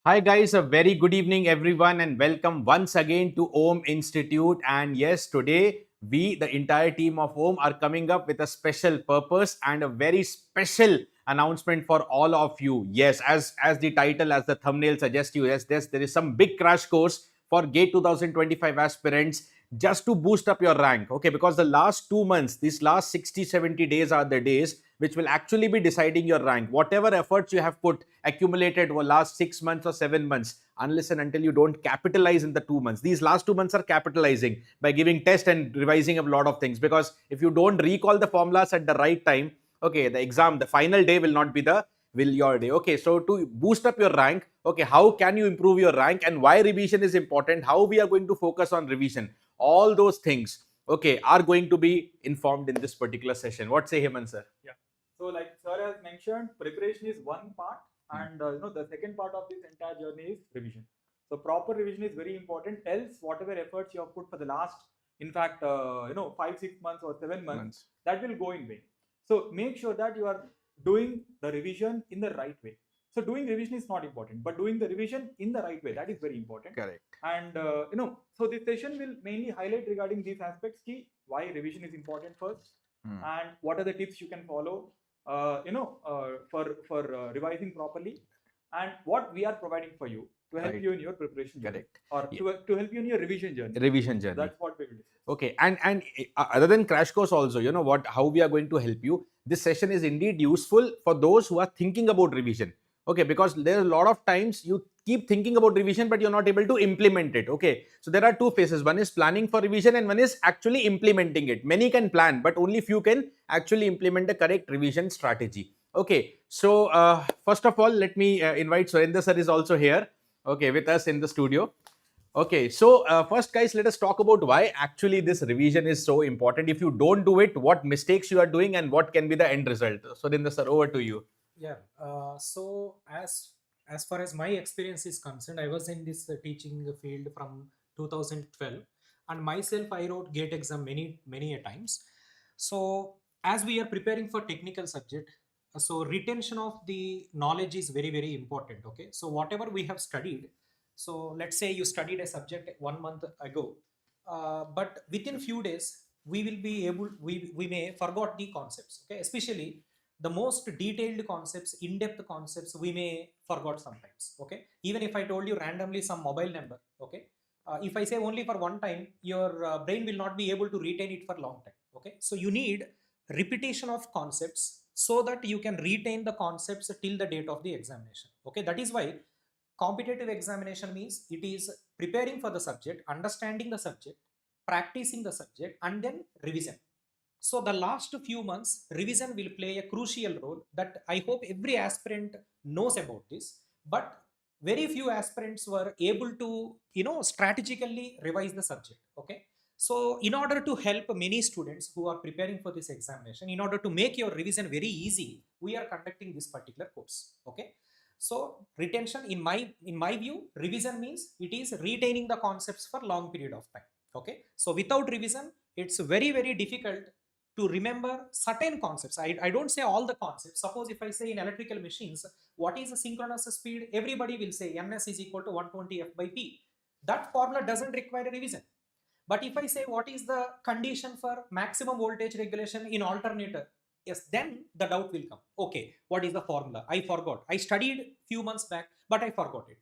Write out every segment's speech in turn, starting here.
Hi guys, a very good evening everyone and welcome once again to OHM Institute. And yes, today we, the entire team of OHM, are coming up with a special purpose and a very special announcement for all of you. Yes, as the title, as the thumbnail suggests you, yes, there is some big crash course for GATE 2025 aspirants just to boost up your rank. Okay, because the last 2 months, these last 60, 70 days are the days which will actually be deciding your rank. Whatever efforts you have put accumulated over last 6 months or 7 months, unless and until you don't capitalize in the 2 months, these last 2 months are capitalizing by giving test and revising a lot of things. Because if you don't recall the formulas at the right time, okay, the exam, the final day will not be the will your day. Okay, so to boost up your rank, okay, how can you improve your rank and why revision is important, how we are going to focus on revision, all those things, okay, are going to be informed in this particular session. What say, Hemant sir? Yeah. So like sir has mentioned, preparation is one part, and the second part of this entire journey is revision. So proper revision is very important. Else, whatever efforts you have put for the last, in fact, 5, 6 months or 7 months, that will go in vain. So make sure that you are doing the revision in the right way. So doing revision is not important, but doing the revision in the right way, that is very important. Correct. And so this session will mainly highlight regarding these aspects, key why revision is important first, and what are the tips you can follow for revising properly, and what we are providing for you to help Right. you in your preparation journey, Correct. or to help you in your revision journey. Revision So journey. that's what we will discuss. Okay, and other than crash course also, you know what, how we are going to help you. This session is indeed useful for those who are thinking about revision. Okay, because there are a lot of times you keep thinking about revision but you're not able to implement it. Okay, so there are two phases. One is planning for revision and one is actually implementing it. Many can plan but only few can actually implement the correct revision strategy. Okay, so first of all, let me invite Surendra sir is also here, okay, with us in the studio. Okay, so first, guys, let us talk about why actually this revision is so important. If you don't do it, what mistakes you are doing and what can be the end result. So, Surendra sir, over to you. Yeah. So as far as my experience is concerned, I was in this teaching field from 2012, and myself I wrote GATE exam many a times. So as we are preparing for technical subject, so retention of the knowledge is very important. Okay. So whatever we have studied, so let's say you studied a subject 1 month ago, but within few days we will be able we may forgot the concepts. Okay, especially the most detailed concepts, in-depth concepts, we may forgot sometimes. Okay, even if I told you randomly some mobile number, okay, if I say only for one time, your brain will not be able to retain it for long time. Okay, so you need repetition of concepts so that you can retain the concepts till the date of the examination. Okay, that is why competitive examination means it is preparing for the subject, understanding the subject, practicing the subject, and then revision. So the last few months, revision will play a crucial role that I hope every aspirant knows about this. But very few aspirants were able to, strategically revise the subject. Okay. So in order to help many students who are preparing for this examination, in order to make your revision very easy, we are conducting this particular course. Okay. So retention, in my view, revision means it is retaining the concepts for long period of time. Okay. So without revision, it's very difficult to remember certain concepts. I don't say all the concepts. Suppose if I say in electrical machines, what is the synchronous speed? Everybody will say ns is equal to 120 f by p. That formula doesn't require a revision. But if I say what is the condition for maximum voltage regulation in alternator, yes, then the doubt will come. Okay, what is the formula? I forgot. I studied few months back, but I forgot it.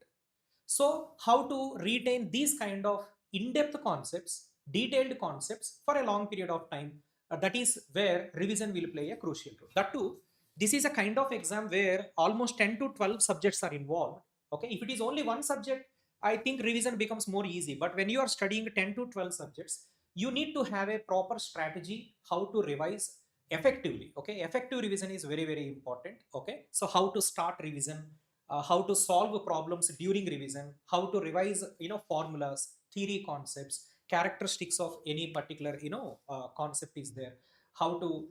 So how to retain these kind of in-depth concepts, detailed concepts for a long period of time? That is where revision will play a crucial role. That too, this is a kind of exam where almost 10 to 12 subjects are involved. Okay, if it is only one subject, I think revision becomes more easy. But when you are studying 10 to 12 subjects, you need to have a proper strategy how to revise effectively. Okay, effective revision is very important. Okay, so how to start revision, how to solve problems during revision, how to revise formulas, theory concepts, characteristics of any particular concept is there, how to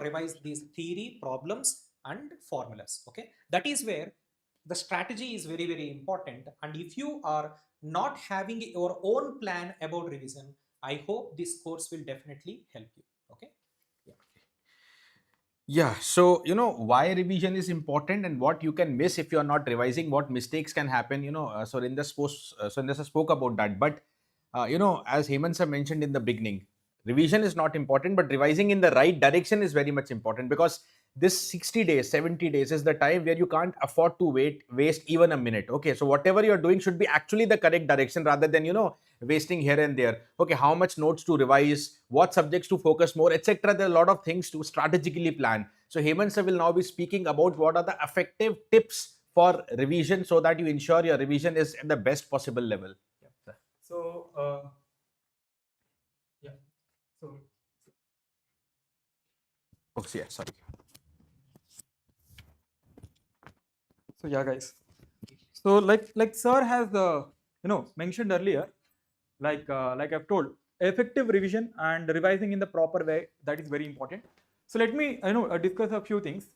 revise these theory problems and formulas. Okay, that is where the strategy is very important. And if you are not having your own plan about revision, I hope this course will definitely help you. Okay. Yeah. Yeah, so why revision is important and what you can miss if you are not revising, what mistakes can happen. Sundar spoke about that. But as Hemant sir mentioned in the beginning, revision is not important, but revising in the right direction is very much important, because this 60 days, 70 days is the time where you can't afford to waste even a minute. Okay, so whatever you're doing should be actually the correct direction, rather than wasting here and there. Okay, how much notes to revise, what subjects to focus more, etc. There are a lot of things to strategically plan. So Hemant sir will now be speaking about what are the effective tips for revision, so that you ensure your revision is at the best possible level. Yeah. So yeah. So Oops, yeah, sorry. yeah, guys. So like sir has mentioned earlier, like I've told, effective revision and revising in the proper way, that is very important. So let me discuss a few things.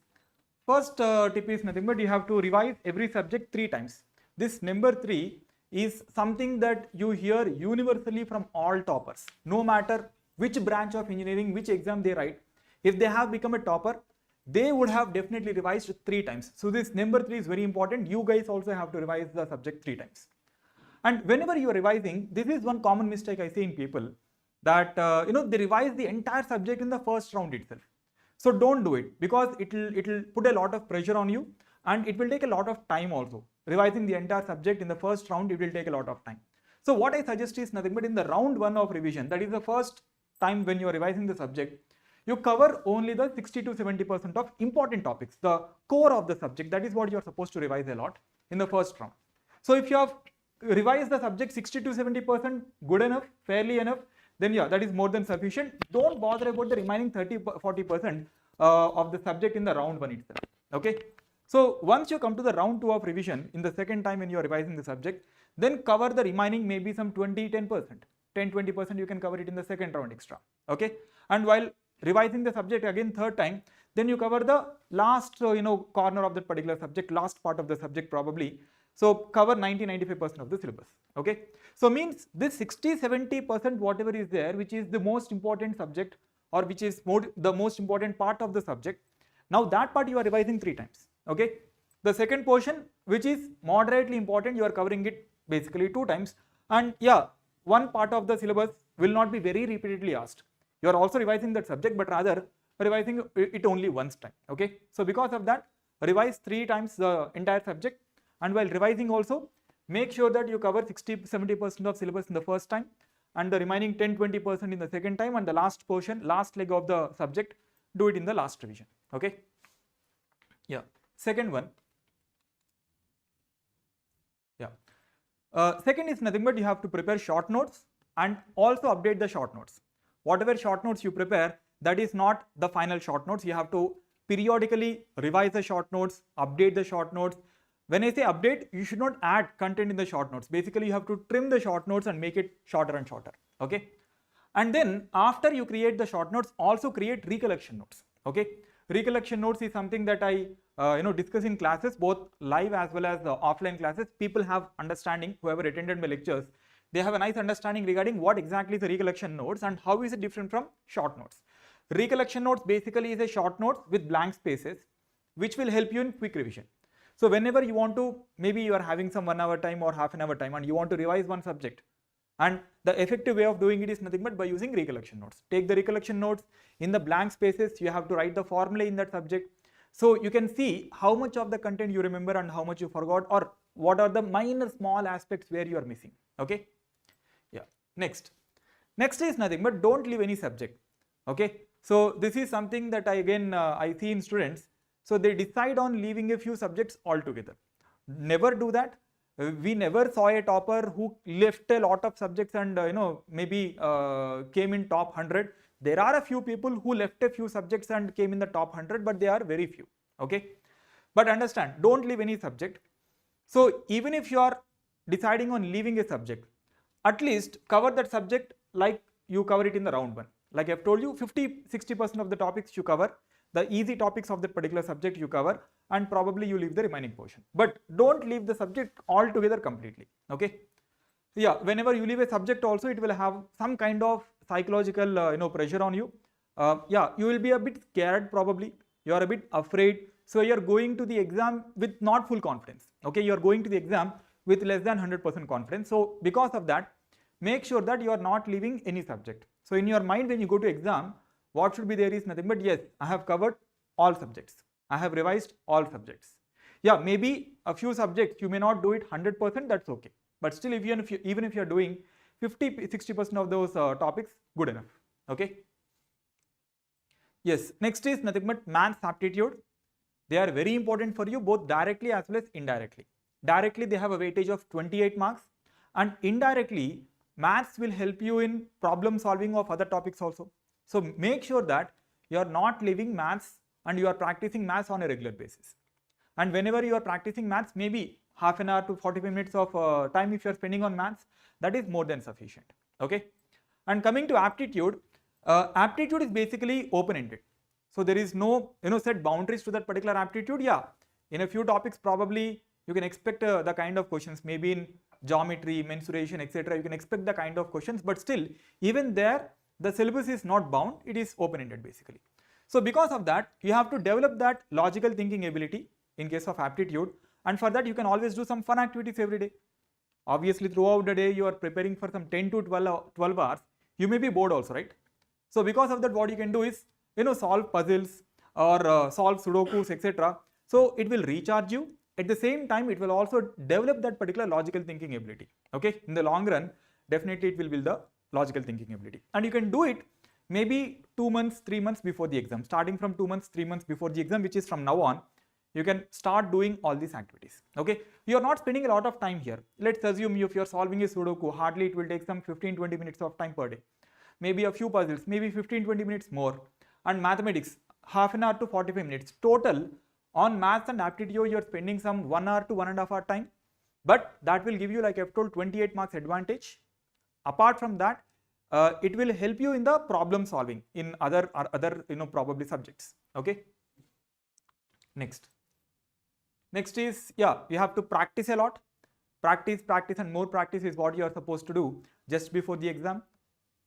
First tip is nothing but you have to revise every subject 3 times. This number 3 is something that you hear universally from all toppers, no matter which branch of engineering, which exam they write. If they have become a topper, they would have definitely revised 3 times. So this number 3 is very important. You guys also have to revise the subject 3 times. And whenever you are revising, this is one common mistake I see in people, that they revise the entire subject in the first round itself. So don't do it, because it'll put a lot of pressure on you, and it will take a lot of time also. Revising the entire subject in the first round, it will take a lot of time. So what I suggest is nothing but in the round 1 of revision, that is the first time when you are revising the subject, you cover only the 60 to 70% of important topics, the core of the subject. That is what you are supposed to revise a lot in the first round. So if you have revised the subject 60 to 70%, good enough, fairly enough, then yeah, that is more than sufficient. Don't bother about the remaining 30-40% of the subject in the round 1 itself. Okay. So once you come to the round 2 of revision, in the second time when you are revising the subject, then cover the remaining maybe some 10%, 20% you can cover it in the second round extra. Okay. And while revising the subject again third time, then you cover the last corner of that particular subject, last part of the subject probably. So cover 90-95% of the syllabus. Okay. So means this 60-70% whatever is there, which is the most important subject, or which is the most important part of the subject, now that part you are revising 3 times. Okay. The second portion, which is moderately important, you are covering it basically 2 times. And yeah, one part of the syllabus will not be very repeatedly asked. You are also revising that subject, but rather revising it only once time. Okay. So because of that, revise 3 times the entire subject. And while revising also, make sure that you cover 60-70% of syllabus in the first time, and the remaining 10-20% in the second time, and the last portion, last leg of the subject, do it in the last revision. Okay. Yeah. Second one. Yeah. Second is nothing but you have to prepare short notes and also update the short notes. Whatever short notes you prepare, that is not the final short notes. You have to periodically revise the short notes, update the short notes. When I say update, you should not add content in the short notes. Basically, you have to trim the short notes and make it shorter and shorter. Okay. And then after you create the short notes, also create recollection notes. Okay. Recollection notes is something that I discuss in classes, both live as well as offline classes. People have understanding, whoever attended my lectures, they have a nice understanding regarding what exactly is the recollection notes and how is it different from short notes. Recollection notes basically is a short notes with blank spaces, which will help you in quick revision. So whenever you want to, maybe you are having some 1 hour time or half an hour time and you want to revise one subject, and the effective way of doing it is nothing but by using recollection notes. Take the recollection notes, in the blank spaces you have to write the formula in that subject, so you can see how much of the content you remember and how much you forgot, or what are the minor small aspects where you are missing. Okay. Yeah. Next is nothing but don't leave any subject. Okay. So this is something that I see in students. So they decide on leaving a few subjects altogether. Never do that. We never saw a topper who left a lot of subjects and maybe came in top 100. There are a few people who left a few subjects and came in the top 100, but they are very few. Okay. But understand, don't leave any subject. So even if you are deciding on leaving a subject, at least cover that subject like you cover it in the round 1. Like I've told you, 50-60% of the topics you cover, the easy topics of that particular subject you cover, and probably you leave the remaining portion. But don't leave the subject altogether completely. Okay. Yeah, whenever you leave a subject also, it will have some kind of psychological pressure on you. Yeah, you will be a bit scared probably. you are a bit afraid. So you are going to the exam with not full confidence. Okay, you are going to the exam with less than 100% confidence. So because of that, make sure that you are not leaving any subject. So in your mind, when you go to exam, what should be there is nothing but, yes, I have covered all subjects. I have revised all subjects. Yeah, maybe a few subjects you may not do it 100%, that's okay. But still, even if you are doing 50-60% of those topics, good enough. Okay. Yes, next is nothing but maths aptitude. They are very important for you both directly as well as indirectly. Directly, they have a weightage of 28 marks, and indirectly, maths will help you in problem solving of other topics also. So make sure that you are not leaving maths and you are practicing maths on a regular basis. And whenever you are practicing maths, maybe half an hour to 45 minutes of time if you are spending on maths, that is more than sufficient. Okay. And coming to aptitude, aptitude is basically open-ended. So there is no set boundaries to that particular aptitude. Yeah, in a few topics probably you can expect the kind of questions, maybe in geometry, mensuration, etc. You can expect the kind of questions, but still even there the syllabus is not bound, it is open-ended basically. So because of that, you have to develop that logical thinking ability in case of aptitude, and for that you can always do some fun activities every day. Obviously throughout the day you are preparing for some 10 to 12 hours, you may be bored also, right? So because of that, what you can do is solve puzzles or solve sudokus, etc. So it will recharge you. At the same time, it will also develop that particular logical thinking ability. Okay, in the long run, definitely it will build the logical thinking ability, and you can do it maybe 2 months, 3 months before the exam. Starting from 2 months, 3 months before the exam, which is from now on, you can start doing all these activities. Okay, you are not spending a lot of time here. Let's assume if you are solving a sudoku, hardly it will take some 15-20 minutes of time per day. Maybe a few puzzles, maybe 15-20 minutes more. And mathematics, half an hour to 45 minutes. Total on maths and aptitude, you are spending some 1 hour to 1.5 hour time. But that will give you, like I've told, 28 marks advantage. Apart from that, it will help you in the problem solving in other probably subjects. Okay. Next is, yeah, you have to practice a lot. Practice and more practice is what you are supposed to do just before the exam.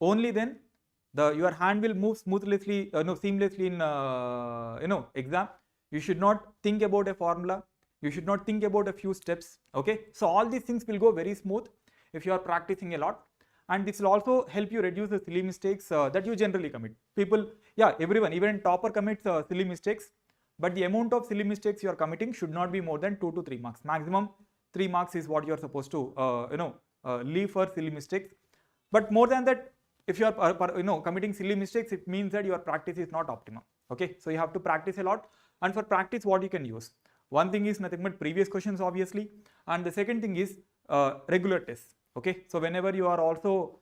Only then your hand will move seamlessly in exam. You should not think about a formula. You should not think about a few steps. Okay, so all these things will go very smooth if you are practicing a lot, and this will also help you reduce the silly mistakes that you generally commit. People, yeah, everyone, even topper commits silly mistakes, but the amount of silly mistakes you are committing should not be more than 2 to 3 marks. Maximum 3 marks is what you are supposed to leave for silly mistakes. But more than that, if you are committing silly mistakes, it means that your practice is not optimum. Okay, so you have to practice a lot, and for practice, what you can use? One thing is nothing but previous questions, obviously, and the second thing is regular tests. Okay, so whenever you are also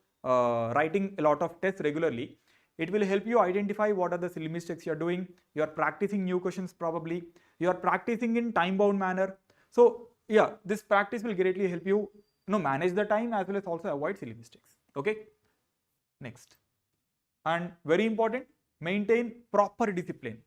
writing a lot of tests regularly, it will help you identify what are the silly mistakes you are doing. You are practicing new questions probably. You are practicing in time-bound manner. So yeah, this practice will greatly help you manage the time as well as also avoid silly mistakes. Okay. Next, and very important, maintain proper discipline.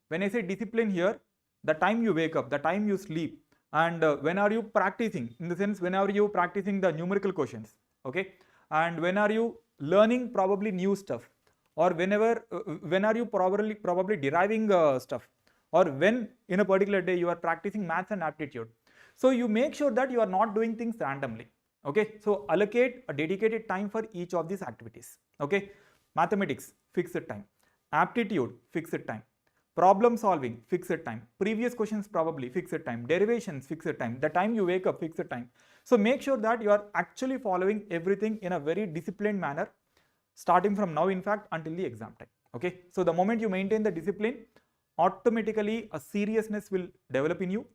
When I say discipline here, the time you wake up, the time you sleep, and when are you practicing, in the sense when are you practicing the numerical questions, okay, and when are you learning probably new stuff, or when are you probably deriving stuff, or when in a particular day you are practicing maths and aptitude. So you make sure that you are not doing things randomly. Okay, so allocate a dedicated time for each of these activities. Okay, mathematics, fixed time. Aptitude, fixed time. Problem solving, fixed time. Previous questions, probably fixed time. Derivations, fixed time. The time you wake up, fixed time. So make sure that you are actually following everything in a very disciplined manner, starting from now, in fact, until the exam time. Okay, so the moment you maintain the discipline, automatically a seriousness will develop in you,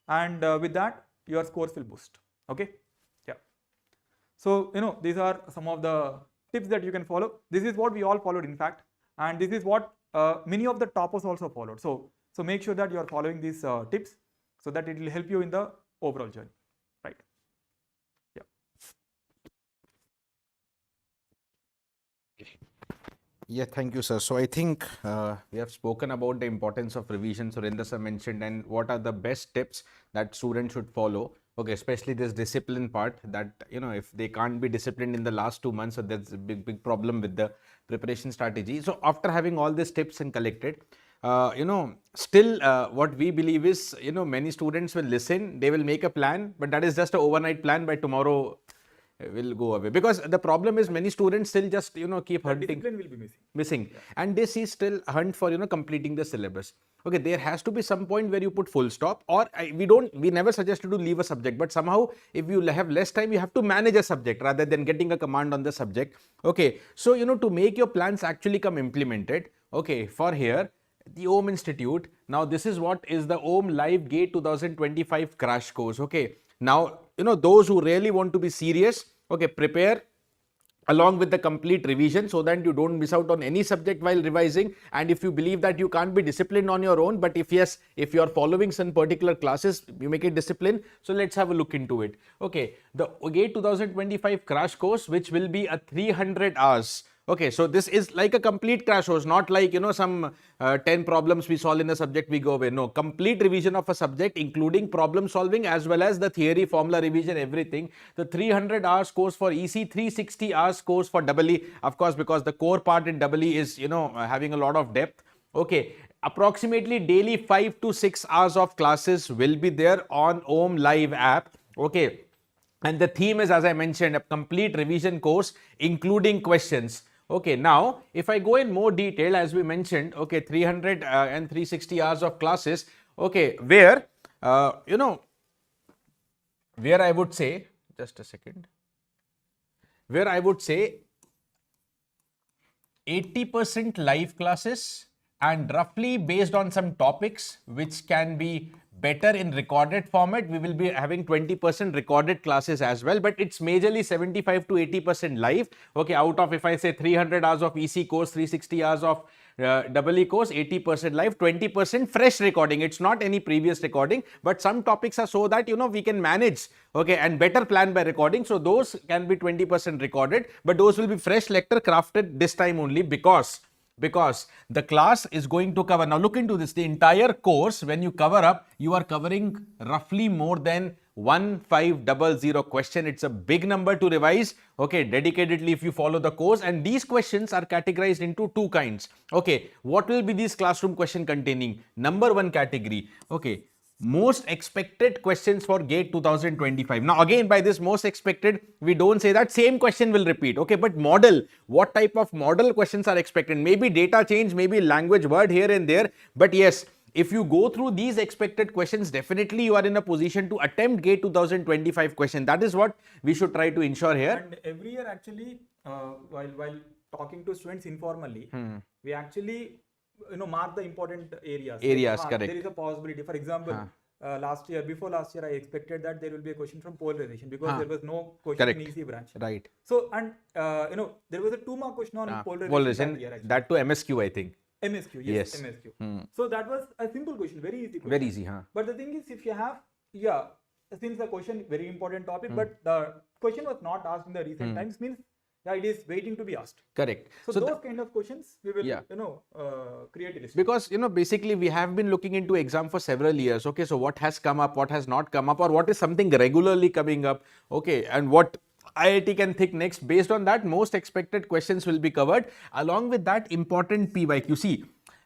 and with that, your scores will boost. Okay. So, these are some of the tips that you can follow. This is what we all followed, in fact, and this is what many of the toppers also followed. So make sure that you are following these tips so that it will help you in the overall journey, right? Yeah. Yeah, thank you, sir. So I think we have spoken about the importance of revision. Surendra sir mentioned, and what are the best tips that students should follow. Okay, especially this discipline part, that if they can't be disciplined in the last 2 months, so there's a big problem with the preparation strategy. So after having all these tips and collected, still what we believe is, many students will listen, they will make a plan, but that is just an overnight plan. By tomorrow will go away, because the problem is many students still just keep hunting, discipline will be missing, and they see still hunt for completing the syllabus. Okay, there has to be some point where you put full stop, or we never suggest you to leave a subject, but somehow if you have less time, you have to manage a subject rather than getting a command on the subject. Okay, so to make your plans actually come implemented, okay, for here the OHM Institute, now this is what is the OHM Live Gate 2025 crash course. Okay, now those who really want to be serious, okay, prepare along with the complete revision so that you don't miss out on any subject while revising. And if you believe that you can't be disciplined on your own, but if you are following some particular classes, you make it discipline. So let's have a look into it. Okay, the GATE 2025 crash course, which will be a 300 hours. Okay, so this is like a complete crash course, not like, some 10 problems we solve in a subject, we go away. No, complete revision of a subject, including problem solving as well as the theory, formula revision, everything. The 300 hours course for EC, 360 hours course for EE, of course, because the core part in EE is, having a lot of depth. Okay, approximately daily 5 to 6 hours of classes will be there on OHM Live app. Okay, and the theme is, as I mentioned, a complete revision course, including questions. Okay, now if I go in more detail, as we mentioned, okay, 300 and 360 hours of classes, okay, where, where I would say, just a second, where I would say 80% live classes, and roughly based on some topics which can be better in recorded format, we will be having 20% recorded classes as well, but it's majorly 75 to 80% live. Okay, out of, if I say 300 hours of EC course, 360 hours of EE course, 80% live, 20% fresh recording. It's not any previous recording, but some topics are so that we can manage, okay, and better plan by recording. So those can be 20% recorded, but those will be fresh lecture crafted this time only, because the class is going to cover, now look into this, the entire course, when you cover up, you are covering roughly more than 1500 question. It's a big number to revise, okay, dedicatedly if you follow the course. And these questions are categorized into two kinds. Okay, what will be this classroom question containing? Number one category, okay, most expected questions for GATE 2025. Now again, by this most expected, we don't say that same question will repeat, okay, but model, what type of model questions are expected? Maybe data change, maybe language word here and there, but yes, if you go through these expected questions, definitely you are in a position to attempt GATE 2025 question. That is what we should try to ensure here. And every year actually, while talking to students informally, we actually mark the important areas. Correct. There is a possibility. For example, before last year, I expected that there will be a question from polarization, because there was no question in EC branch. Right. So, and there was a 2-mark question on polarization. That to MSQ, I think. MSQ, yes. MSQ. So that was a simple question, very easy question. Very easy, huh? But the thing is, if you have, since the question, very important topic, but the question was not asked in the recent times, means it is waiting to be asked. Correct. So those kind of questions we will, create a list. Because, basically we have been looking into exam for several years. Okay, so what has come up, what has not come up, or what is something regularly coming up. Okay, and what IIT can think next. Based on that, most expected questions will be covered. Along with that, important PYQ. See,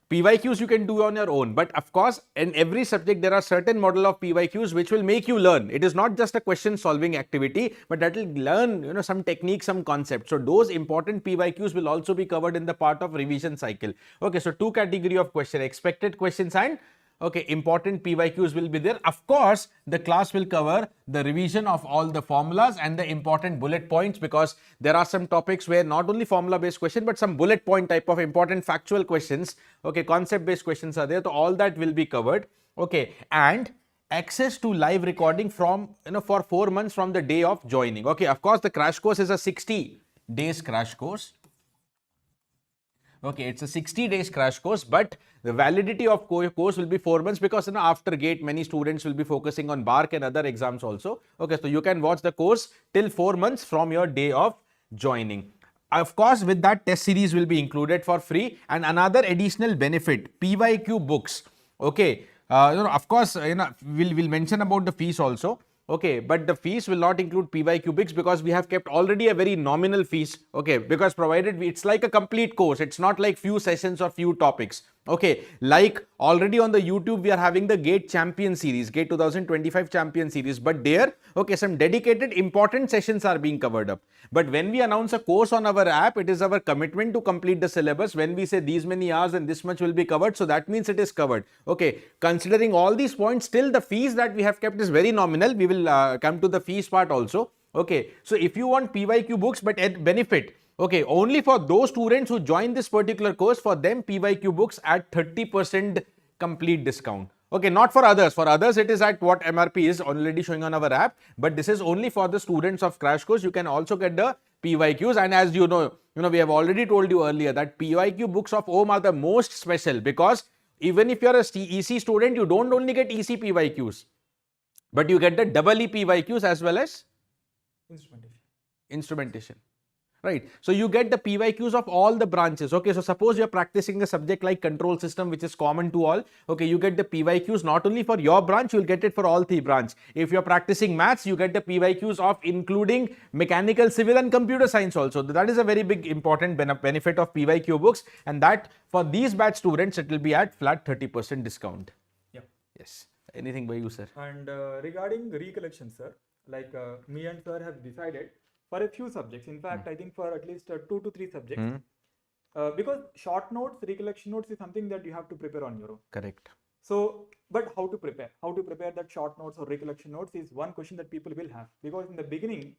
PYQs you can do on your own, but of course in every subject there are certain model of PYQs which will make you learn. It is not just a question solving activity, but that will learn some techniques, some concepts. So those important PYQs will also be covered in the part of revision cycle. Okay, so two category of question, expected questions and important PYQs will be there. Of course, the class will cover the revision of all the formulas and the important bullet points, because there are some topics where not only formula based question, but some bullet point type of important factual questions, okay, concept based questions are there. So all that will be covered. Okay, and access to live recording from, for 4 months from the day of joining. Okay, of course, the crash course is a 60 days crash course. Okay, it's a 60 days crash course, but the validity of course will be 4 months, because after GATE many students will be focusing on BARC and other exams also. Okay, so you can watch the course till 4 months from your day of joining. Of course, with that, test series will be included for free, and another additional benefit, PYQ books. Okay, of course, we'll mention about the fees also. Okay, but the fees will not include PYQ books, because we have kept already a very nominal fees. Okay, because provided it's like a complete course, it's not like few sessions or few topics. Okay, like already on the YouTube, we are having the GATE Champion Series, GATE 2025 Champion Series. But there, okay, some dedicated important sessions are being covered up. But when we announce a course on our app, it is our commitment to complete the syllabus. When we say these many hours and this much will be covered, so that means it is covered. Okay, considering all these points, still the fees that we have kept is very nominal. We will come to the fees part also. Okay, so if you want PYQ books but at benefit, okay, only for those students who join this particular course, for them PYQ books at 30% complete discount. Okay, not for others. For others, it is at what MRP is already showing on our app. But this is only for the students of Crash Course. You can also get the PYQs. And as you know, we have already told you earlier that PYQ books of OHM are the most special, because even if you are a EC student, you don't only get EC PYQs, but you get the double E PYQs as well as instrumentation. Right. So you get the PYQs of all the branches. Okay. So suppose you're practicing a subject like control system, which is common to all. Okay. You get the PYQs not only for your branch, you'll get it for all three branches. If you're practicing maths, you get the PYQs of including mechanical, civil and computer science also. That is a very big important benefit of PYQ books. And that for these batch students, it will be at flat 30% discount. Yeah. Yes. Anything by you, sir? And regarding recollection, sir, like me and sir have decided for a few subjects. In fact, I think for at least 2 to 3 subjects, because short notes, recollection notes is something that you have to prepare on your own. Correct. So, but how to prepare? How to prepare that short notes or recollection notes is one question that people will have. Because in the beginning,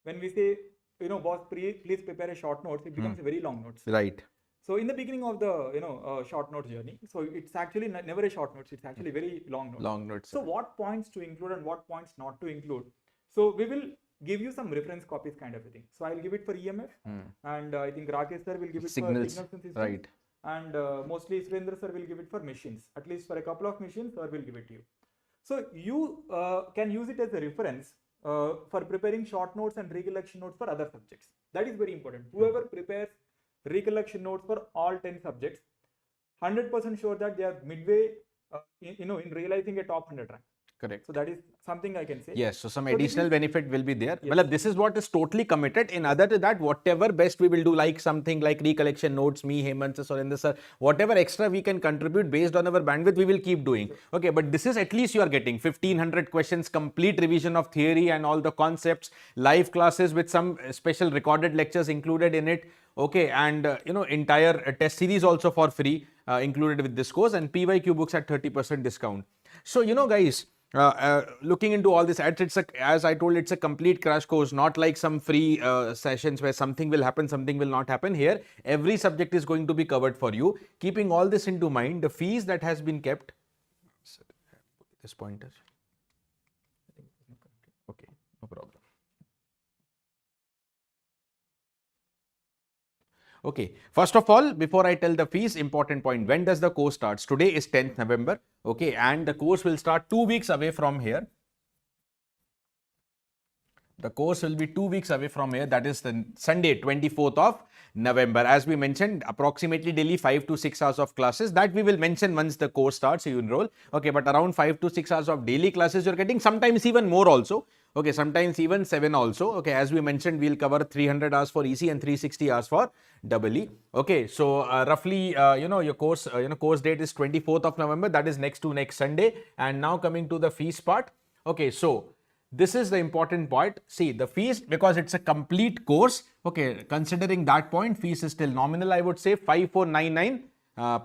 when we say, boss, please prepare a short notes, it becomes a very long notes. Right. So in the beginning of the short notes journey, so it's actually never a short notes. It's actually very long notes. Long notes. So what points to include and what points not to include? So we will give you some reference copies kind of a thing. So I'll give it for EMF, and I think Rakesh sir will give it Signals. for signals and systems. Right. And mostly Surendra sir will give it for machines. At least for a couple of machines, sir will give it to you. So you can use it as a reference for preparing short notes and recollection notes for other subjects. That is very important. Whoever prepares recollection notes for all 10 subjects, 100% sure that they are midway in realizing a top 100 rank. Correct. So that is something I can say. Yes, so some additional benefit will be there. Yes. Well, this is what is totally committed. In other to that, whatever best we will do, like something like recollection notes, me, Hemant sir, Surendra sir, whatever extra we can contribute based on our bandwidth, we will keep doing. Okay, but this is at least you are getting 1500 questions, complete revision of theory and all the concepts, live classes with some special recorded lectures included in it. Okay, and entire test series also for free included with this course, and PYQ books at 30% discount. So guys, looking into all this, as I told, it's a complete crash course, not like some free sessions where something will happen, something will not happen. Here, every subject is going to be covered for you. Keeping all this into mind, the fees that has been kept. This pointer. Okay, no problem. Okay, first of all, before I tell the fees, important point, when does the course starts? Today is 10th November, okay, and the course will start 2 weeks away from here. The course will be 2 weeks away from here, that is the Sunday, 24th of November. As we mentioned, approximately daily 5 to 6 hours of classes. That we will mention once the course starts, you enroll. Okay, but around 5 to 6 hours of daily classes you're getting, sometimes even more also. Okay, sometimes even 7 also. Okay, as we mentioned, we'll cover 300 hours for EC and 360 hours for EE. Okay, so roughly, your course, course date is 24th of November. That is next Sunday. And now coming to the fees part. Okay, so this is the important part. See, the fees, because it's a complete course. Okay, considering that point, fees is still nominal. I would say 5499.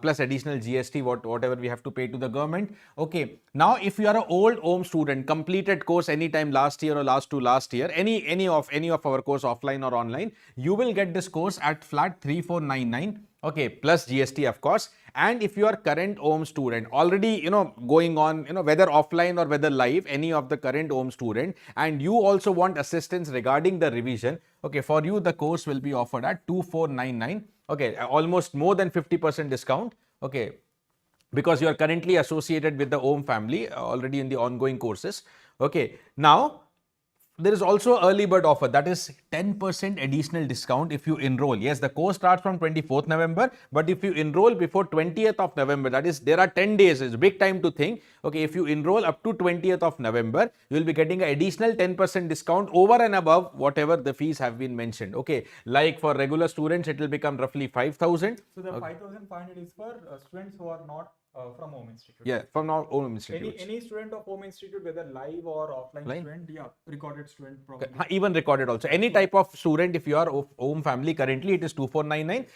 Plus additional GST, whatever we have to pay to the government. Okay, now if you are an old OHM student, completed course anytime last year or last year, any of our course offline or online, you will get this course at flat 3499. Okay, plus GST of course. And if you are current OHM student, already going on, whether offline or whether live, any of the current OHM student, and you also want assistance regarding the revision, okay, for you the course will be offered at 2499. Okay, almost more than 50% discount. Okay, because you are currently associated with the OHM family already in the ongoing courses. Okay, now there is also early bird offer, that is 10% additional discount if you enroll. Yes, the course starts from 24th November, but if you enroll before 20th of November, that is, there are 10 days, it's a big time to think. Okay, if you enroll up to 20th of November, you will be getting an additional 10% discount over and above whatever the fees have been mentioned. Okay, like for regular students, it will become roughly 5,000. So the 5,500 is for students who are not from Home Institute. Yeah, from our own institute. Any student of Home Institute, whether live or offline student, yeah, recorded student probably. Even recorded also. Any type of student, if you are of Home family, currently it is 2499.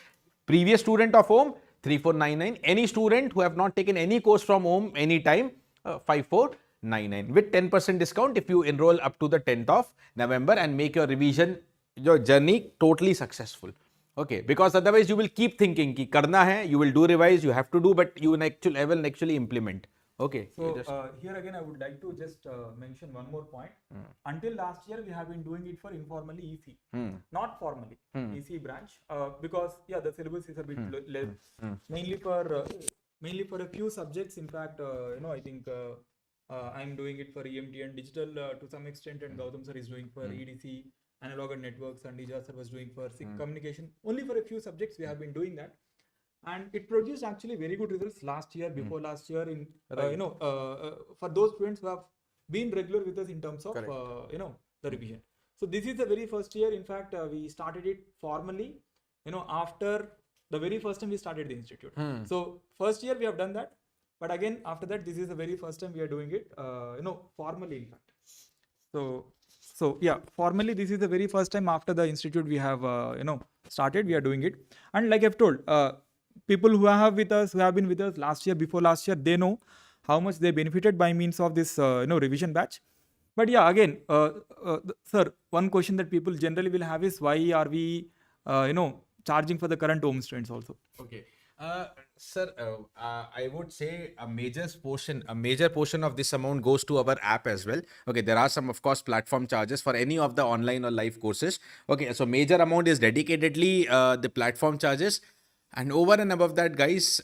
Previous student of Home, 3499. Any student who have not taken any course from Home anytime, 5499. With 10% discount if you enroll up to the 10th of November and make your revision, your journey totally successful. Okay, because otherwise you will keep thinking ki karna hai, you will do revise, you have to do, but you will actually implement. Okay. So here again, I would like to just mention one more point. Until last year, we have been doing it for informally EC, not formally EC branch, because yeah, the syllabus is a bit less, mainly for a few subjects. In fact, I think I'm doing it for EMT and digital to some extent, and Gautam sir is doing for EDC, analog and networks, and Ija sir was doing for SIG communication. Only for a few subjects we have been doing that. And it produced actually very good results last year, before last year, in for those students who have been regular with us in terms of the revision. So this is the very first year. In fact, we started it formally, after the very first time we started the institute. So first year we have done that, but again after that, this is the very first time we are doing it, formally, in fact. So yeah, formally this is the very first time after the institute we have started. We are doing it, and like I've told, people who have been with us last year, before last year, they know how much they benefited by means of this revision batch. But yeah, again, sir, one question that people generally will have is, why are we charging for the current home students also? Okay. Sir, I would say a major portion of this amount goes to our app as well. Okay, there are some, of course, platform charges for any of the online or live courses. Okay, so major amount is dedicatedly the platform charges. And over and above that, guys,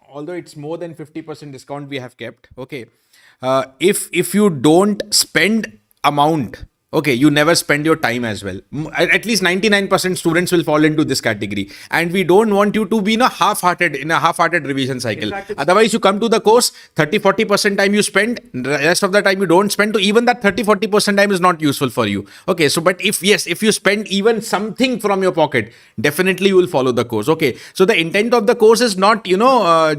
although it's more than 50% discount we have kept, okay, if you don't spend amount, okay, you never spend your time as well. At least 99% students will fall into this category, and we don't want you to be in a half-hearted revision cycle. Otherwise, you come to the course, 30-40% time you spend, the rest of the time you don't spend. So even that 30-40% time is not useful for you. Okay, so but if you spend even something from your pocket, definitely you will follow the course. Okay, so the intent of the course is not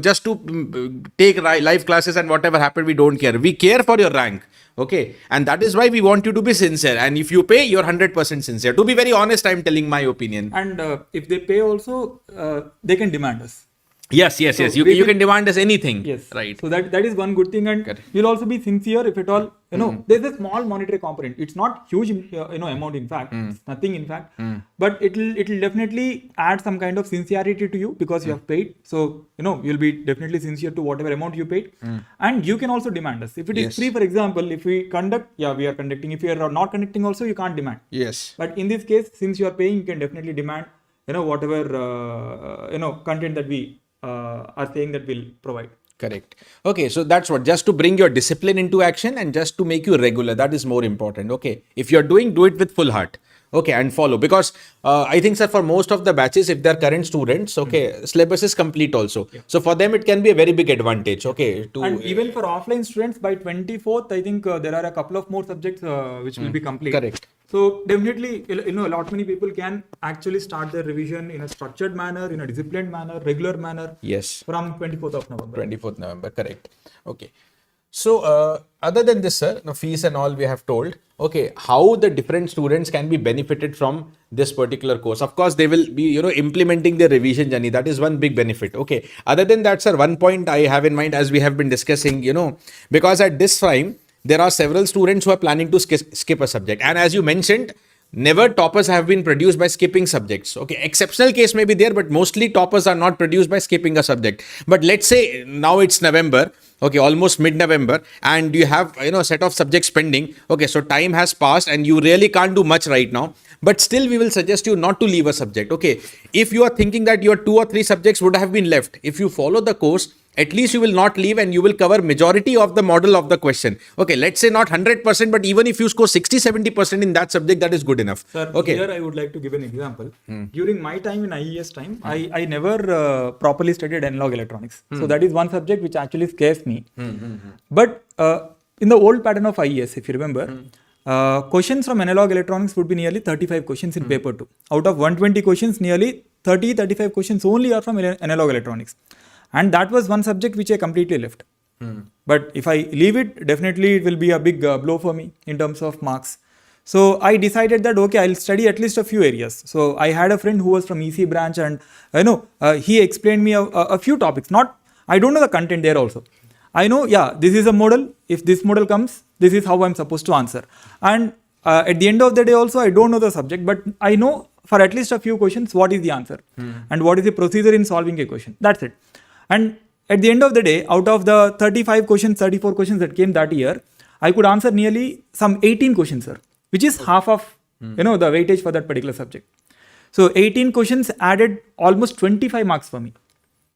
just to take live classes and whatever happened, we don't care. We care for your rank. Okay, and that is why we want you to be sincere, and if you pay, you're 100% sincere. To be very honest, I'm telling my opinion. And if they pay also, they can demand us. Yes. You can demand us anything. Yes. Right. So that is one good thing, and you'll also be sincere if at all. There's a small monetary component. It's not huge, amount. In fact, it's nothing. In fact, but it'll definitely add some kind of sincerity to you because you have paid. So you'll be definitely sincere to whatever amount you paid, and you can also demand us. If it is free, for example, if we conduct, we are conducting. If we are not conducting, also you can't demand. Yes. But in this case, since you are paying, you can definitely demand. Whatever content that we are saying that we'll provide. Correct. Okay, so that's what, just to bring your discipline into action and just to make you regular. That is more important. Okay, if you're doing, do it with full heart. Okay, and follow, because I think, sir, for most of the batches, if they're current students, okay, syllabus is complete also. Yeah. So for them, it can be a very big advantage. Okay, and even for offline students, by 24th, I think there are a couple of more subjects which will be complete. Correct. So definitely, a lot many people can actually start their revision in a structured manner, in a disciplined manner, regular manner. Yes. From 24th of November. 24th November, correct. Okay. So other than this, sir, fees and all we have told. Okay, how the different students can be benefited from this particular course? Of course, they will be, implementing their revision journey. That is one big benefit. Okay. Other than that, sir, one point I have in mind, as we have been discussing, because at this time, there are several students who are planning to skip a subject. And as you mentioned, never toppers have been produced by skipping subjects. Okay, exceptional case may be there, but mostly toppers are not produced by skipping a subject. But let's say now it's November, okay, almost mid-November, and you have, a set of subjects pending. Okay, so time has passed and you really can't do much right now. But still, we will suggest you not to leave a subject. Okay, if you are thinking that your 2 or 3 subjects would have been left, if you follow the course, at least you will not leave and you will cover majority of the model of the question. Okay, let's say not 100%, but even if you score 60-70% in that subject, that is good enough. Sir, Okay. here I would like to give an example. During my time in IES time, I never properly studied analog electronics. So that is one subject which actually scares me. But in the old pattern of IES, if you remember, questions from analog electronics would be nearly 35 questions in paper 2. Out of 120 questions, nearly 30-35 questions only are from analog electronics. And that was one subject which I completely left. But if I leave it, definitely it will be a big blow for me in terms of marks. So I decided that, okay, I'll study at least a few areas. So I had a friend who was from EC branch, and he explained me a few topics. I don't know the content there also. I know, this is a model. If this model comes, this is how I'm supposed to answer. And at the end of the day also, I don't know the subject, but I know for at least a few questions what is the answer and what is the procedure in solving a question. That's it. And at the end of the day, out of the 34 questions that came that year, I could answer nearly some 18 questions, sir, which is half of the weightage for that particular subject. So 18 questions added almost 25 marks for me.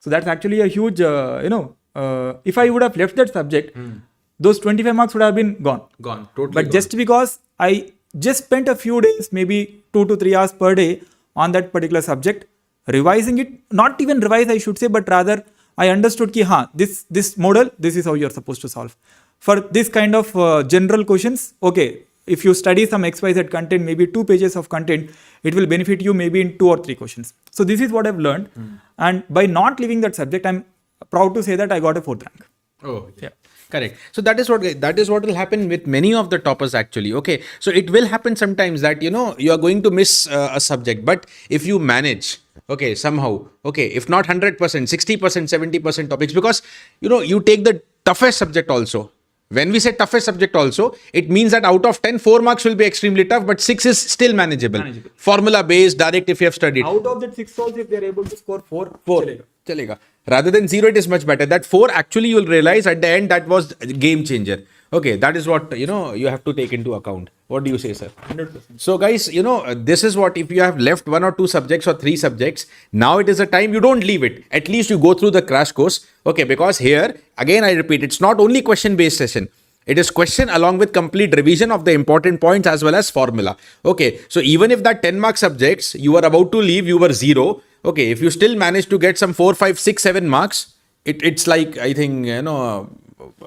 So that's actually a huge, if I would have left that subject, those 25 marks would have been gone. Totally. But just because I just spent a few days, maybe 2 to 3 hours per day on that particular subject, revising it, not even revise, I should say, but rather I understood this model, this is how you're supposed to solve. For this kind of general questions, okay, if you study some XYZ content, maybe 2 pages of content, it will benefit you maybe in 2 or 3 questions. So this is what I've learned. And by not leaving that subject, I'm proud to say that I got a 4th rank. Oh, yeah. Correct. So that is what will happen with many of the toppers actually. Okay. So it will happen sometimes that, you are going to miss a subject, but if you manage, okay, somehow, okay, if not 100%, 60%, 70% topics, because, you take the toughest subject also. When we say toughest subject also, it means that out of 10, 4 marks will be extremely tough, but 6 is still manageable. Formula based, direct if you have studied. Out of that 6 also, if they are able to score 4, chalega. Rather than 0, it is much better. That 4 actually you will realize at the end that was a game changer. Okay, that is what, you have to take into account. What do you say, sir? 100%. So guys, this is what, if you have left 1 or 2 subjects or 3 subjects, now it is a time you don't leave it. At least you go through the crash course. Okay, because here, again, I repeat, it's not only question based session. It is question along with complete revision of the important points as well as formula. Okay, so even if that 10 mark subjects, you were about to leave, you were 0. Okay, if you still manage to get some 4, 5, 6, 7 marks, it's like, I think, a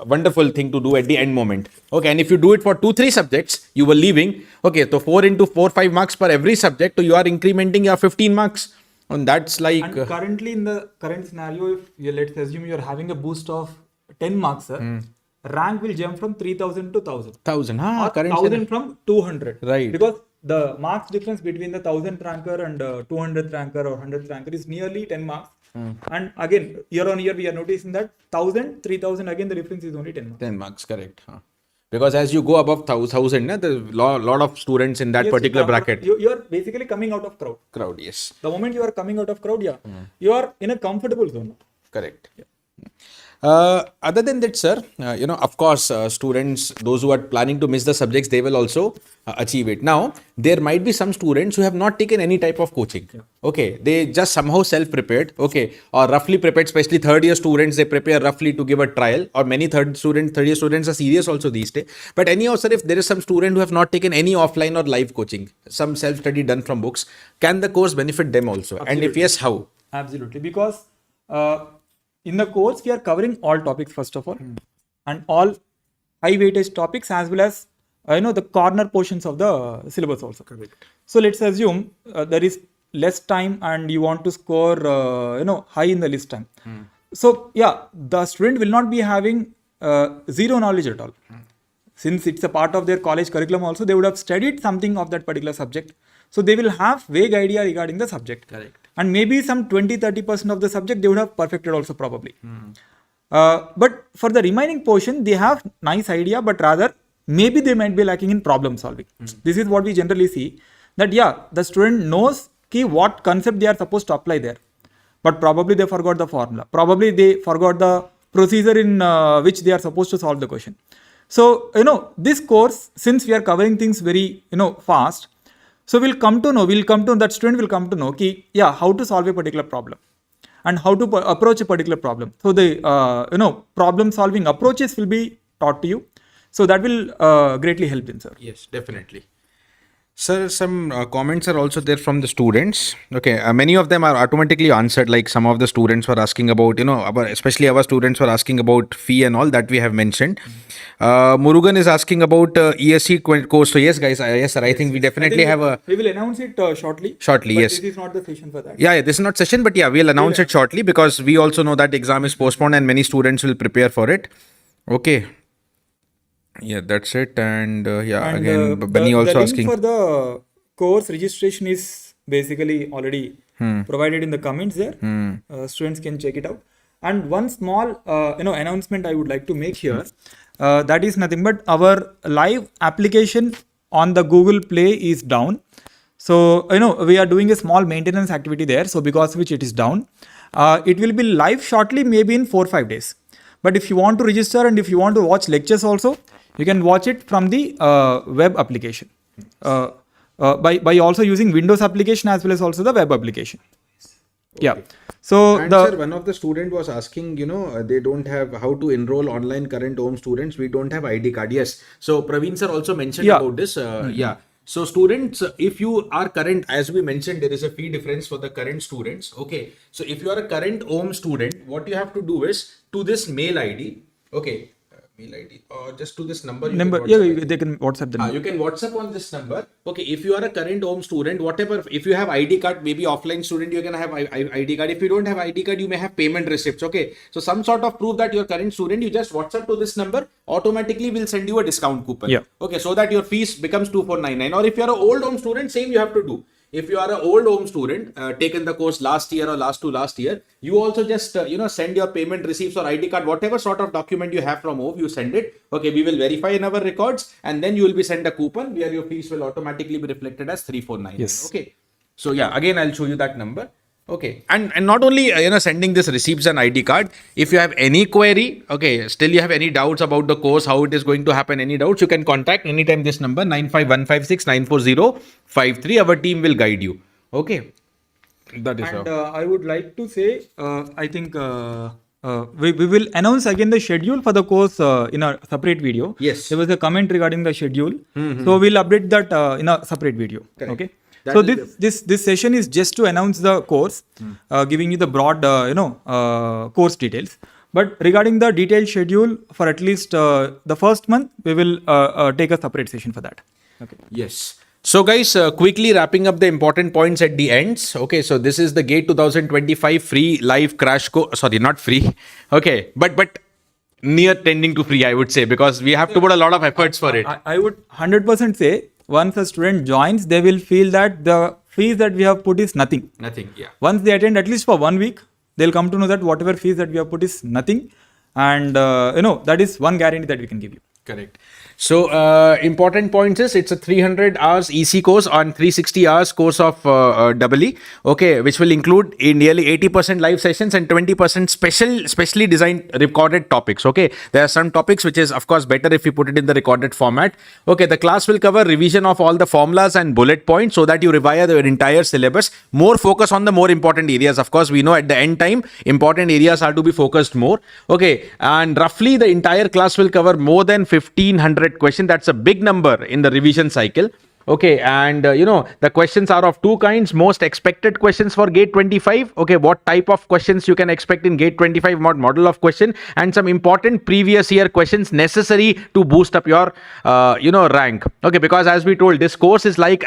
wonderful thing to do at the end moment. Okay, and if you do it for 2, 3 subjects, you were leaving. Okay, so 4 into 4, 5 marks per every subject, so you are incrementing your 15 marks. And that's like... And currently in the current scenario, if let's assume you're having a boost of 10 marks, sir, rank will jump from 3000 to 1000. 1000, or current 1000 from 200. Right. Because the marks difference between the 1000th ranker and 200th ranker or 100th ranker is nearly 10 marks. And again, year on year, we are noticing that 1000, 3000, again, the difference is only 10 marks. 10 marks, correct. Because as you go above 1000, there's a lot of students in that particular bracket. You are basically coming out of crowd. Crowd, yes. The moment you are coming out of crowd, you are in a comfortable zone. Correct. Yeah. Other than that, sir, of course, students, those who are planning to miss the subjects, they will also achieve it. Now, there might be some students who have not taken any type of coaching. Yeah. Okay, they just somehow self-prepared, okay, or roughly prepared, especially third-year students, they prepare roughly to give a trial, or many third-year students are serious also these days. But anyhow, sir, if there is some student who have not taken any offline or live coaching, some self-study done from books, can the course benefit them also? Absolutely. And if yes, how? Absolutely, because in the course, we are covering all topics first of all, and all high weightage topics as well as the corner portions of the syllabus also. Correct. So let's assume there is less time and you want to score high in the list time. So the student will not be having zero knowledge at all. Since it's a part of their college curriculum also, they would have studied something of that particular subject. So they will have vague idea regarding the subject. Correct. And maybe some 20-30% of the subject they would have perfected also probably. But for the remaining portion, they have nice idea, but rather maybe they might be lacking in problem solving. This is what we generally see, that the student knows what concept they are supposed to apply there, but probably they forgot the formula. Probably they forgot the procedure in which they are supposed to solve the question. So, this course, since we are covering things very, fast, so that student will come to know how to solve a particular problem. and how to approach a particular problem. So the problem solving approaches will be taught to you. So that will greatly help in, sir. Yes, definitely. Sir, some comments are also there from the students. Okay, many of them are automatically answered. Like some of the students were asking about, especially our students were asking about fee and all that we have mentioned. Murugan is asking about ESC course. So yes, guys, yes, sir. I think we definitely have a. We will announce it shortly. Shortly, but yes. This is not the session for that. Yeah, this is not session, but yeah, we'll announce it shortly because we also know that exam is postponed and many students will prepare for it. Okay. Yeah, that's it. And again, Benny also the link asking for the course registration is basically already provided in the comments there. Students can check it out. And one small announcement I would like to make here. That is nothing but our live application on the Google Play is down. So we are doing a small maintenance activity there. So because of which it is down. It will be live shortly, maybe in 4 or 5 days. But if you want to register and if you want to watch lectures also, you can watch it from the web application by also using Windows application as well as also the web application. Okay. Yeah. So and sir, one of the student was asking, they don't have how to enroll online current OHM students. We don't have ID card. Yes. So Praveen sir also mentioned about this. Yeah. So students, if you are current, as we mentioned, there is a fee difference for the current students. Okay. So if you are a current OHM student, what you have to do is to this mail ID. Okay. Mail ID or just to this number. They can WhatsApp the number. You can WhatsApp on this number. Okay, if you are a current OHM student, whatever, if you have ID card, maybe offline student, you can have ID card. If you don't have ID card, you may have payment receipts. Okay, so some sort of proof that you're current student, you just WhatsApp to this number, automatically will send you a discount coupon. Yeah. Okay, so that your fees becomes 2499. Or if you're an old OHM student, same you have to do. If you are an old OHM student, taken the course last year or last year, you also just, send your payment receipts or ID card, whatever sort of document you have from OHM, you send it. Okay, we will verify in our records and then you will be sent a coupon where your fees will automatically be reflected as 3499. Yes. Okay. So yeah, again, I'll show you that number. Okay. And not only, sending this receipts and ID card, if you have any query, okay, still you have any doubts about the course, how it is going to happen, any doubts, you can contact anytime this number 951569405. Our team will guide you. Okay. That is and I would like to say, I think we will announce again the schedule for the course in a separate video. Yes. There was a comment regarding the schedule. So we'll update that in a separate video. Correct. Okay. So this session is just to announce the course, giving you the broad course details. But regarding the detailed schedule for at least the first month, we will take a separate session for that. Okay. Yes. So guys, quickly wrapping up the important points at the ends. Okay, so this is the GATE 2025 free live crash course. Sorry, not free. Okay, but near tending to free, I would say, because we have to put a lot of efforts for it. I would 100% say once a student joins, they will feel that the fees that we have put is nothing. Nothing, yeah. Once they attend at least for 1 week, they'll come to know that whatever fees that we have put is nothing. And, that is one guarantee that we can give you. Correct. So, important points is it's a 300 hours EC course on 360 hours course of EE, okay, which will include nearly 80% live sessions and 20% specially designed recorded topics, okay. There are some topics which is, of course, better if you put it in the recorded format. Okay, the class will cover revision of all the formulas and bullet points so that you revise the entire syllabus. More focus on the more important areas. Of course, we know at the end time, important areas are to be focused more, okay. And roughly the entire class will cover more than 1500 questions. That's a big number in the revision cycle. Okay, and the questions are of two kinds. Most expected questions for GATE 25. Okay, what type of questions you can expect in GATE 25 model of question, and some important previous year questions necessary to boost up your rank. Okay, because as we told, this course is like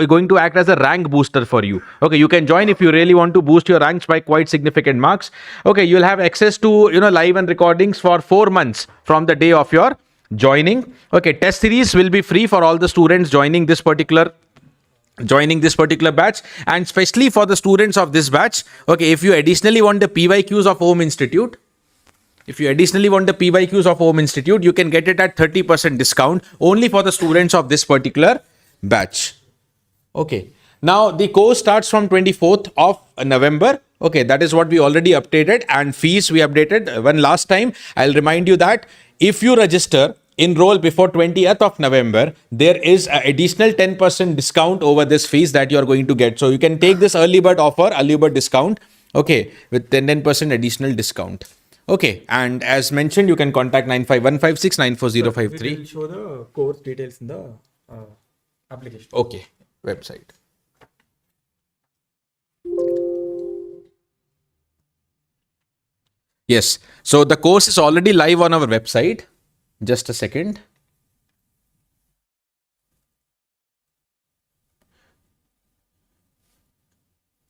going to act as a rank booster for you. Okay, you can join if you really want to boost your ranks by quite significant marks. Okay, you'll have access to live and recordings for 4 months from the day of your joining. Okay, test series will be free for all the students joining this particular batch, and especially for the students of this batch. Okay, if you additionally want the PYQs of OHM Institute, you can get it at 30% discount only for the students of this particular batch. Okay, now the course starts from 24th of November. Okay, that is what we already updated, and fees we updated one last time. I'll remind you that if you enroll before 20th of November, there is an additional 10% discount over this fees that you are going to get. So you can take this early bird offer, early bird discount. Okay, with 10% additional discount. Okay, and as mentioned, you can contact 95156 We will show the course details in the application. Okay, website. Yes, so the course is already live on our website. Just a second.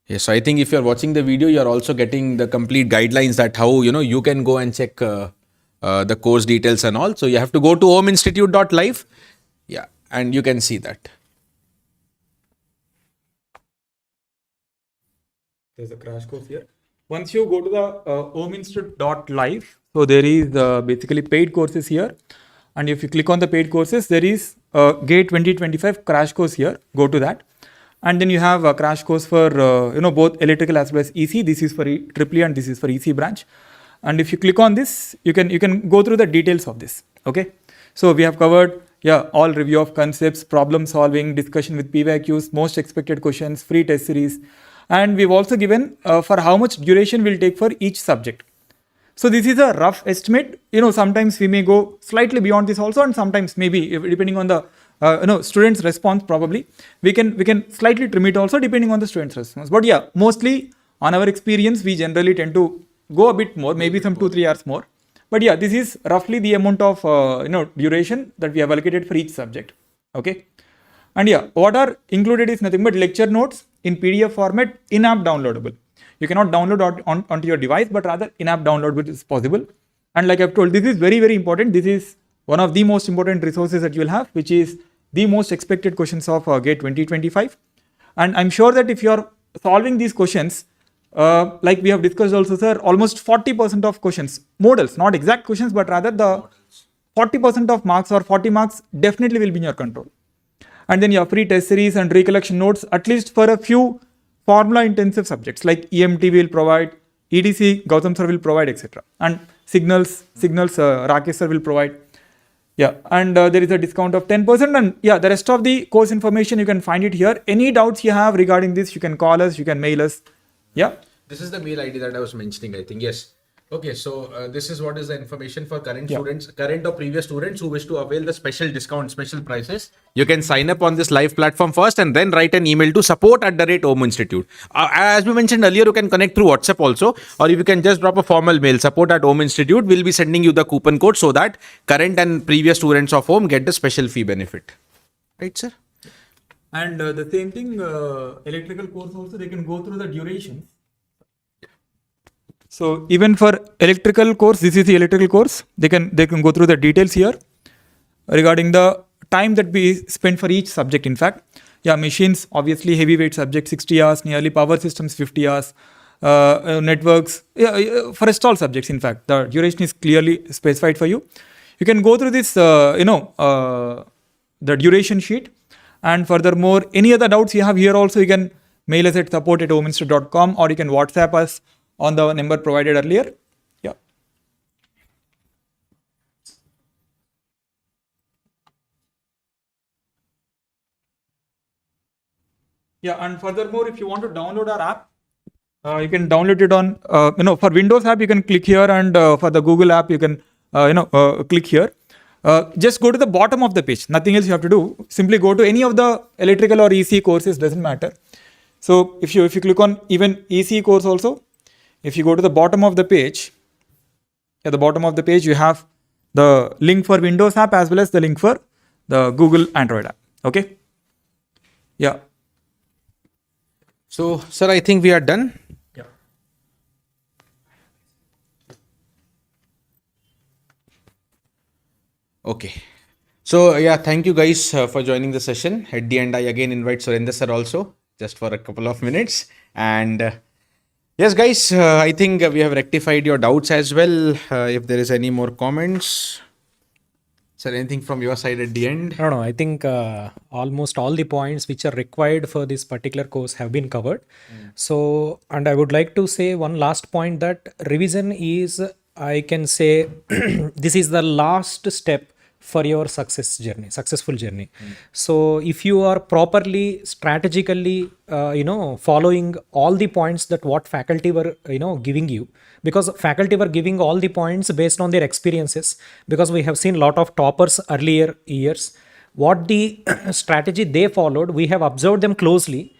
Yes, so I think if you're watching the video, you're also getting the complete guidelines that how you can go and check the course details and all. So you have to go to homeinstitute.live. Yeah, and you can see that. There's a crash course here. Once you go to the homeinstitute.live, so there is basically paid courses here. And if you click on the paid courses, there is a GATE 2025 crash course here. Go to that. And then you have a crash course for both electrical as well as EC. This is for EEE and this is for EC branch. And if you click on this, you can go through the details of this. Okay. So we have covered all review of concepts, problem solving, discussion with PYQs, most expected questions, free test series. And we've also given for how much duration will take for each subject. So this is a rough estimate. Sometimes we may go slightly beyond this also, and sometimes maybe depending on the students' response, probably we can slightly trim it also depending on the students' response. But yeah, mostly on our experience, we generally tend to go a bit more, maybe some 2-3 hours more. But yeah, this is roughly the amount of duration that we have allocated for each subject. Okay. And yeah, what are included is nothing but lecture notes in PDF format, in-app downloadable. You cannot download onto your device, but rather in-app download is possible. And like I've told, this is very, very important. This is one of the most important resources that you will have, which is the most expected questions of GATE 2025. And I'm sure that if you're solving these questions, like we have discussed also, sir, almost 40% of questions, models, not exact questions, but rather the 40% of marks or 40 marks definitely will be in your control. And then your free test series and recollection notes, at least for a few formula intensive subjects like EMT will provide, EDC, Gautam sir will provide, etc. And signals, Rakesh sir will provide. Yeah, and there is a discount of 10%. And yeah, the rest of the course information, you can find it here. Any doubts you have regarding this, you can call us, you can mail us. Yeah. This is the mail ID that I was mentioning, I think. Yes. Okay, so this is what is the information for current students, current or previous students who wish to avail the special discount, special prices. You can sign up on this live platform first and then write an email to support@OHM Institute. As we mentioned earlier, you can connect through WhatsApp also, or if you can just drop a formal mail, support@OHM Institute. We'll be sending you the coupon code so that current and previous students of home get the special fee benefit. Right, sir? And the same thing, electrical course also, they can go through the durations. So even for electrical course, this is the electrical course. They can go through the details here regarding the time that we spend for each subject. In fact, yeah, machines obviously heavyweight subject 60 hours, nearly power systems 50 hours, networks. Yeah, for rest all subjects. In fact, the duration is clearly specified for you. You can go through this, the duration sheet. And furthermore, any other doubts you have here also, you can mail us at support@homeinstitute.com, or you can WhatsApp us on the number provided earlier. Yeah. Yeah, and furthermore, if you want to download our app, you can download it on, for Windows app, you can click here, and for the Google app, you can, click here. Just go to the bottom of the page. Nothing else you have to do. Simply go to any of the electrical or EC courses, doesn't matter. So if you click on even EC course also, if you go to the bottom of the page, at the bottom of the page, you have the link for Windows app as well as the link for the Google Android app. Okay. Yeah. So, sir, I think we are done. Yeah. Okay. So, yeah, thank you guys for joining the session. At the end, I again invite Surendra sir also, just for a couple of minutes. And yes, guys, I think we have rectified your doubts as well. If there is any more comments. Sir, anything from your side at the end? No, I think almost all the points which are required for this particular course have been covered. So, and I would like to say one last point, that revision is, I can say, this is the last step for your successful journey. So if you are properly strategically following all the points that what faculty were giving you, because faculty were giving all the points based on their experiences, because we have seen a lot of toppers earlier years, what the strategy they followed, we have observed them closely,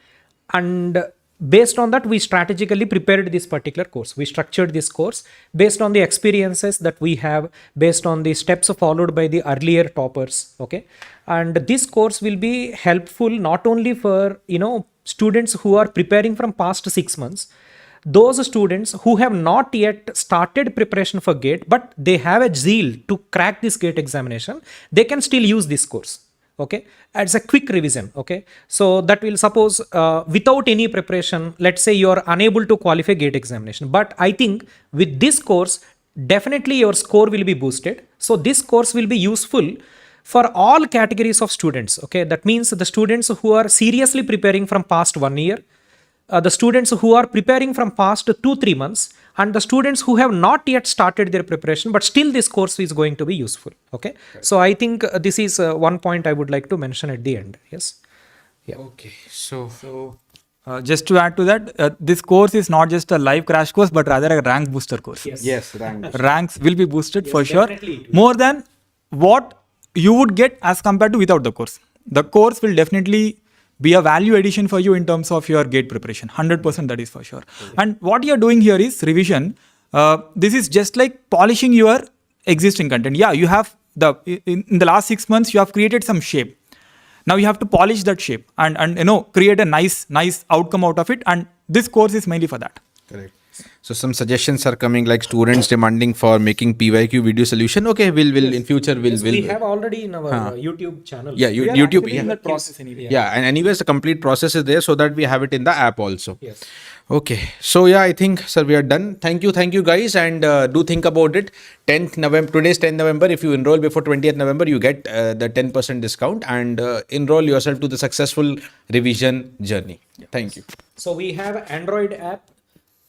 and based on that we strategically prepared this particular course. We structured this course based on the experiences that we have, based on the steps followed by the earlier toppers. Okay, and this course will be helpful not only for students who are preparing from past 6 months, those students who have not yet started preparation for gate but they have a zeal to crack this gate examination, they can still use this course. Okay, as a quick revision. Okay, so that will suppose without any preparation, let's say you are unable to qualify gate examination, but I think with this course definitely your score will be boosted. So this course will be useful for all categories of students. Okay, that means the students who are seriously preparing from past 1 year, the students who are preparing from past 2-3 months, and the students who have not yet started their preparation but still this course is going to be useful. Okay, so I think this is one point I would like to mention at the end. Yes. Yeah. Okay, so Just to add to that, this course is not just a live crash course, but rather a rank booster course. yes, rank. Ranks will be boosted Yes, for sure, definitely it will. more than what you would get as compared to without the course. The course will definitely be a value addition for you in terms of your gate preparation. 100% that is for sure. And what you're doing here is revision. This is just like polishing your existing content. Yeah, you have in the last 6 months you have created some shape. Now you have to polish that shape and create a nice outcome out of it, and this course is mainly for that. Correct. So some suggestions are coming, like students demanding for making PYQ video solution. Okay, we'll in future we'll We have already in our YouTube channel. yeah, We are YouTube. actually Yeah. in that process anyway. Yeah, and anyways, the complete process is there so that we have it in the app also. Yes. Okay, so yeah, I think, sir, we are done. Thank you guys, and do think about it. 10th November, today's 10th November. If you enroll before 20th November, you get the 10% discount, and enroll yourself to the successful revision journey. Thank you. So we have Android app,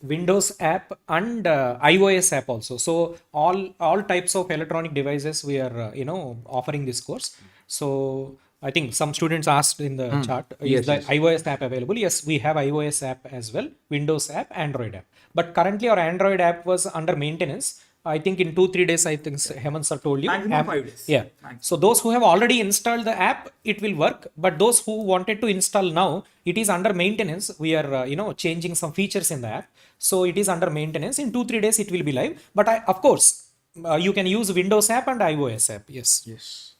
Windows app, and iOS app also. So all types of electronic devices we are offering this course. So I think some students asked in the chat, is the iOS app available? Yes, we have iOS app as well, Windows app, Android app. But currently our Android app was under maintenance. I think in 2-3 days, I think Hemant sir told you. Maximum 5 days. Yeah. So those who have already installed the app, it will work. But those who wanted to install now, it is under maintenance. We are changing some features in the app. So it is under maintenance. In 2-3 days, it will be live. But of course, you can use Windows app and iOS app. Yes. Yes.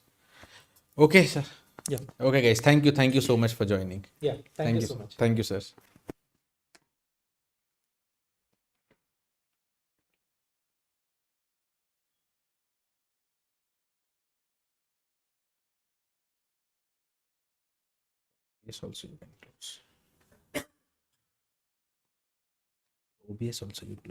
Okay, sir. Yeah. Okay, guys. Thank you so much for joining. Yeah. Thank you so much. Thank you, sir. Yes, also you can close. OBS also you close.